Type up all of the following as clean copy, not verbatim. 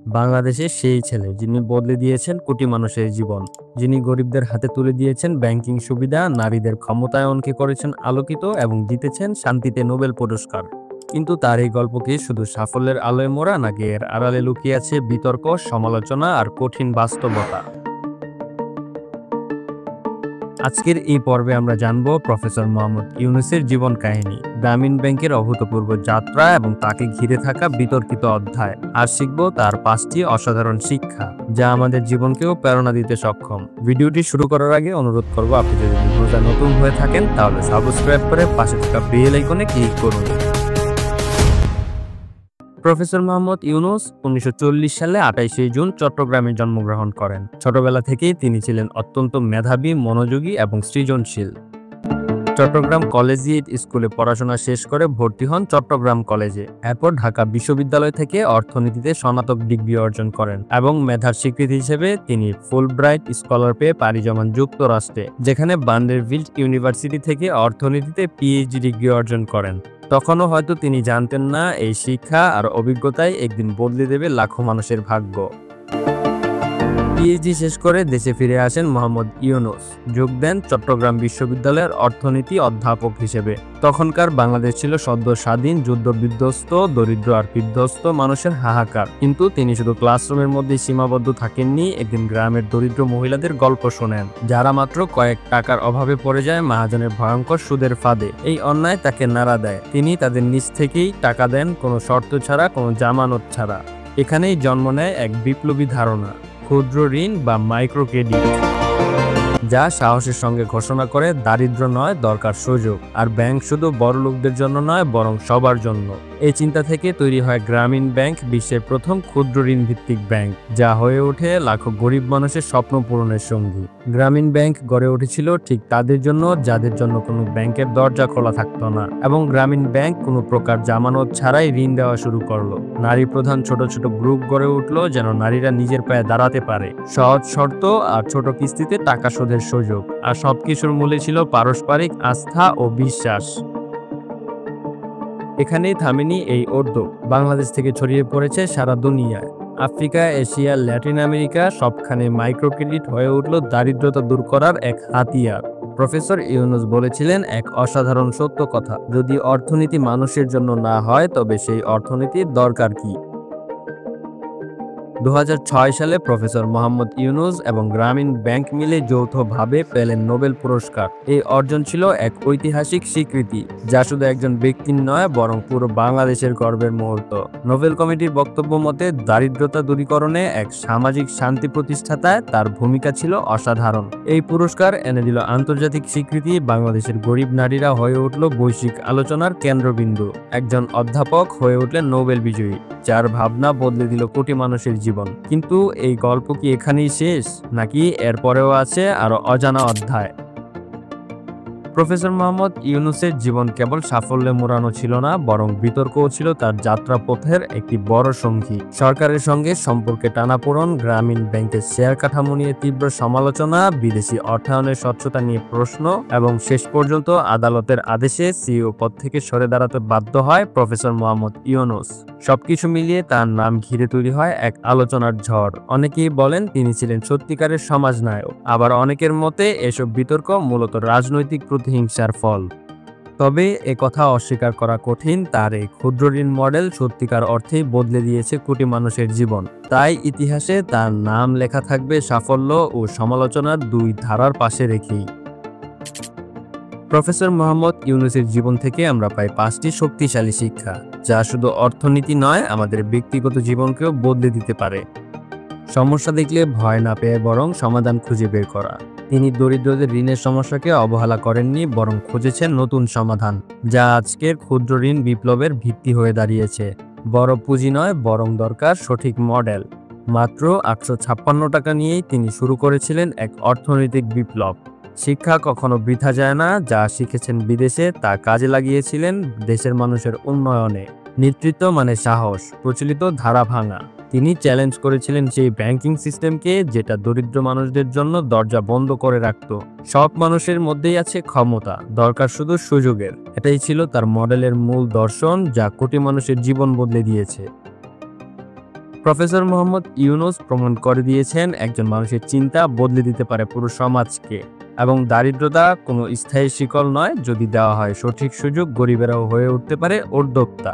বাংলাদেশের সেই ছেলে যিনি বদলে দিয়েছেন কোটি মানুষের জীবন, যিনি গরিবদের হাতে তুলে দিয়েছেন ব্যাংকিং সুবিধা, নারীদের ক্ষমতায়নকে করেছেন আলোকিত এবং জিতেছেন শান্তিতে নোবেল পুরস্কার। কিন্তু তার এই গল্প কি শুধু সাফল্যের আলোয় মোড়া, নাকি এর আড়ালে লুকিয়ে আছে বিতর্ক, সমালোচনা আর কঠিন বাস্তবতা? আজকের এই পর্বে আমরা জানব প্রফেসর মোহাম্মদ ইউনূসের জীবন কাহিনী, গ্রামীণ ব্যাংকের অভূতপূর্ব যাত্রা এবং তাকে ঘিরে থাকা বিতর্কিত অধ্যায়। আর শিখব তার 5টি অসাধারণ শিক্ষা, যা আমাদের জীবনকেও প্রেরণা দিতে সক্ষম। ভিডিওটি শুরু করার আগে অনুরোধ করব, আপনি যদি ভিডিওটা নতুন হয়ে থাকেন তাহলে সাবস্ক্রাইব করে পাশে থাকা বেল আইকনে ক্লিক করুন। প্রফেসর মোহাম্মদ ইউনূস 1940 সালে 28শে জুন চট্টগ্রামে জন্মগ্রহণ করেন। ছোটবেলা থেকেই তিনি ছিলেন অত্যন্ত মেধাবী, মনোযোগী এবং সৃজনশীল। চট্টগ্রাম কলেজিয়েট স্কুলে পড়াশোনা শেষ করে ভর্তি হন চট্টগ্রাম কলেজে। এরপর ঢাকা বিশ্ববিদ্যালয় থেকে অর্থনীতিতে স্নাতক ডিগ্রি অর্জন করেন এবং মেধার স্বীকৃতি হিসেবে তিনি ফুলব্রাইট স্কলার পেয়ে পাড়ি জমান যুক্তরাষ্ট্রে, যেখানে ভান্ডারবিল্ট ইউনিভার্সিটি থেকে অর্থনীতিতে পিএইচডি ডিগ্রি অর্জন করেন। তখনও হয়তো তিনি জানতেন না এই শিক্ষা আর অভিজ্ঞতাই একদিন বদলে দেবে লাখো মানুষের ভাগ্য। পিএইচডি শেষ করে দেশে ফিরে আসেন মোহাম্মদ ইউনূস। যোগ দেন চট্টগ্রাম বিশ্ববিদ্যালয়ের অর্থনীতি অধ্যাপক হিসেবে। তখনকার বাংলাদেশ ছিল সদ্য স্বাধীন, যুদ্ধ বিধ্বস্ত, দরিদ্র আর বিধ্বস্ত মানুষের হাহাকার। কিন্তু তিনি শুধু ক্লাসরুমের মধ্যে সীমাবদ্ধ থাকেননি। একদিন গ্রামের দরিদ্র মহিলাদের গল্প শোনেন, যারা মাত্র কয়েক টাকার অভাবে পড়ে যায় মহাজনের ভয়ঙ্কর সুদের ফাঁদে। এই অন্যায় তাকে নাড়া দেয়। তিনি তাদের নিজ থেকেই টাকা দেন, কোনো শর্ত ছাড়া, কোনো জামানত ছাড়া। এখানেই জন্ম নেয় এক বিপ্লবী ধারণা, ক্ষুদ্র ঋণ বা মাইক্রো ক্রেডিট, যা সাহসের সঙ্গে ঘোষণা করে দারিদ্র নয়, দরকার সুযোগ। আর ব্যাংক শুধু বড় লোকদের জন্য নয়, বরং সবার জন্য। এই চিন্তা থেকে তৈরি হয় গ্রামীণ ব্যাংক, বিশ্বের প্রথম ক্ষুদ্র ঋণ ভিত্তিক ব্যাংক, যা হয়ে ওঠে লাখো গরিব মানুষের স্বপ্ন পূরণের সঙ্গী। গ্রামীণ ব্যাংক গড়ে উঠেছিল ঠিক তাদের জন্য যাদের জন্য কোনো ব্যাংকের দরজা খোলা থাকতো না, এবং গ্রামীণ ব্যাংক কোনো প্রকার জামানত ছাড়াই ঋণ দেওয়া শুরু করলো। নারী প্রধান ছোট ছোট গ্রুপ গড়ে উঠলো, যেন নারীরা নিজের পায়ে দাঁড়াতে পারে। সহজ শর্ত আর ছোট কিস্তিতে টাকা শোধের সুযোগ, আর সবকিছুর মূলে ছিল পারস্পরিক আস্থা ও বিশ্বাস। এখানেই থামেনি এই উদ্যোগ। বাংলাদেশ থেকে ছড়িয়ে পড়েছে সারা দুনিয়ায়। আফ্রিকা, এশিয়া, ল্যাটিন আমেরিকা, সবখানে মাইক্রো ক্রেডিট হয়ে উঠল দারিদ্রতা দূর করার এক হাতিয়ার। প্রফেসর ইউনূস বলেছিলেন এক অসাধারণ সত্য কথা, যদি অর্থনীতি মানুষের জন্য না হয় তবে সেই অর্থনীতির দরকার কি? 2006 সালে প্রফেসর মোহাম্মদ ইউনূস এবং গ্রামীণ ব্যাংক মিলে যৌথভাবে পেলেন নোবেল পুরস্কার। এই অর্জন ছিল এক ঐতিহাসিক স্বীকৃতি, যা শুধু একজন ব্যক্তির নয়, বরং পুরো বাংলাদেশের গর্বের মুহূর্ত। নোবেল কমিটির বক্তব্য মতে, দারিদ্রতা দূরীকরণে এক সামাজিক শান্তি প্রতিষ্ঠাতায় তার ভূমিকা ছিল অসাধারণ। এই পুরস্কার এনে দিল আন্তর্জাতিক স্বীকৃতি। বাংলাদেশের গরিব নারীরা হয়ে উঠল বৈশ্বিক আলোচনার কেন্দ্রবিন্দু। একজন অধ্যাপক হয়ে উঠলেন নোবেল বিজয়ী, যার ভাবনা বদলে দিল কোটি মানুষের জীবন। কিন্তু এই গল্প কি এখানেই শেষ, নাকি এরপরেও আছে আরো অজানা অধ্যায়? প্রফেসর মোহাম্মদ ইউনূসের জীবন কেবল সাফল্যে মোড়ানো ছিল না, বরং বিতর্কও ছিল তার যাত্রাপথের একটি বড় সঙ্গী। সরকারের সঙ্গে সম্পর্কে টানাপোড়েন, গ্রামীণ ব্যাংকের শেয়ার কাঠামো নিয়ে তীব্র সমালোচনা, বিদেশি অর্থায়নের স্বচ্ছতা নিয়ে প্রশ্ন, এবং শেষ পর্যন্ত আদালতের আদেশে সিইও পদ থেকে সরে দাঁড়াতে বাধ্য হয় প্রফেসর মোহাম্মদ ইউনূস। সবকিছু মিলিয়ে তার নাম ঘিরে তৈরি হয় এক আলোচনার ঝড়। অনেকেই বলেন তিনি ছিলেন সত্যিকারের সমাজনায়ক, আবার অনেকের মতে এসব বিতর্ক মূলত রাজনৈতিক প্রতিহিংসার ফল। তবে একথা অস্বীকার করা কঠিন, তার এই ক্ষুদ্র ঋণ মডেল সত্যিকার অর্থেই বদলে দিয়েছে কোটি মানুষের জীবন। তাই ইতিহাসে তার নাম লেখা থাকবে সাফল্য ও সমালোচনার দুই ধারার পাশে রেখেই। প্রফেসর মোহাম্মদ ইউনূসের জীবন থেকে আমরা পাই 5টি শক্তিশালী শিক্ষা, যা শুধু অর্থনীতি নয়, আমাদের ব্যক্তিগত জীবনকেও বদলে দিতে পারে। সমস্যা দেখলে ভয় না পেয়ে বরং সমাধান খুঁজে বের করা। তিনি দরিদ্রদের ঋণের সমস্যাকে অবহেলা করেননি, বরং খুঁজেছেন নতুন সমাধান, যা আজকের ক্ষুদ্র ঋণ বিপ্লবের ভিত্তি হয়ে দাঁড়িয়েছে। বড় পুঁজি নয়, বরং দরকার সঠিক মডেল। মাত্র 856 টাকা নিয়েই তিনি শুরু করেছিলেন এক অর্থনৈতিক বিপ্লব। শিক্ষা কখনো বৃথা যায় না। যা শিখেছেন বিদেশে তা কাজে লাগিয়েছিলেন দেশের মানুষের উন্নয়নে। নেতৃত্ব মানে সাহস, প্রচলিত ধারা ভাঙা। তিনি চ্যালেঞ্জ করেছিলেন সেই ব্যাংকিং সিস্টেমকে যেটা দরিদ্র মানুষদের জন্য দরজা বন্ধ করে রাখত। সব মানুষের মধ্যেই আছে ক্ষমতা, দরকার শুধু সুযোগের। এটাই ছিল তার মডেলের মূল দর্শন, যা কোটি মানুষের জীবন বদলে দিয়েছে। প্রফেসর মোহাম্মদ ইউনূস প্রমাণ করে দিয়েছেন একজন মানুষের চিন্তা বদলে দিতে পারে পুরো সমাজকে, এবং দারিদ্রতা কোনো স্থায়ী শিকল নয়, যদি দেওয়া হয় সঠিক সুযোগ গরিবেরাও হয়ে উঠতে পারে উদ্যোক্তা।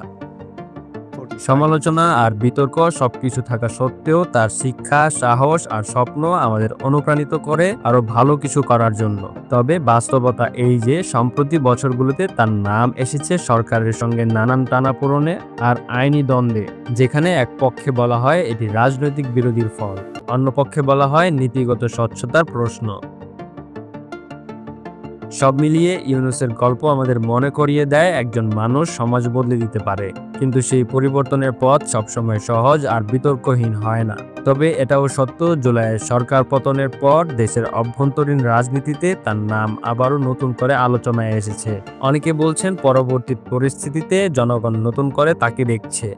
সমালোচনা আর বিতর্ক সবকিছু থাকা সত্ত্বেও তার শিক্ষা, সাহস আর স্বপ্ন আমাদের অনুপ্রাণিত করে আরো ভালো কিছু করার জন্য। তবে বাস্তবতা এই যে সম্প্রতি বছরগুলোতে তার নাম এসেছে সরকারের সঙ্গে নানান টানাপোড়েনে আর আইনি দ্বন্দ্বে, যেখানে এক পক্ষে বলা হয় এটি রাজনৈতিক বিরোধীর ফল, অন্য পক্ষে বলা হয় নীতিগত স্বচ্ছতার প্রশ্ন। সব মিলিয়ে ইউনূসের গল্প আমাদের মনে করিয়ে দেয় একজন মানুষ সমাজ বদলে দিতে পারে, কিন্তু সেই পরিবর্তনের পথ সবসময় সহজ আর বিতর্কহীন হয় না। তবে এটাও সত্য, জুলাইয়ের সরকার পতনের পর দেশের অভ্যন্তরীণ রাজনীতিতে তার নাম আবারও নতুন করে আলোচনায় এসেছে। অনেকে বলছেন পরবর্তী পরিস্থিতিতে জনগণ নতুন করে তাকে দেখছে।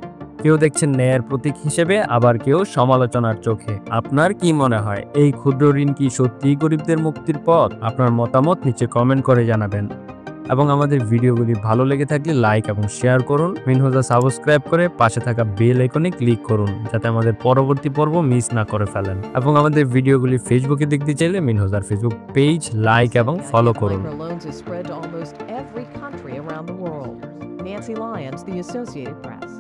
কেউ দেখছেন ন্যায়ের প্রতীক হিসেবে, আবার কেউ সমালোচনার চোখে। আপনার কি মনে হয়, এই ক্ষুদ্র ঋণ কি সত্যিই গরিবদের মুক্তির পথ? আপনার মতামত নিচে কমেন্ট করে জানাবেন। এবং আমাদের ভিডিওগুলি ভালো লেগে থাকলে লাইক এবং শেয়ার করুন। মিনহোজা সাবস্ক্রাইব করে পাশে থাকা বেল আইকনে ক্লিক করুন, যাতে আমাদের পরবর্তী পর্ব মিস না করে ফেলেন। এবং আমাদের ভিডিওগুলি ফেসবুকে দেখতে চাইলে মিনহোজার ফেসবুক পেজ লাইক এবং ফলো করুন। Nancy Lyons, The Associated Press.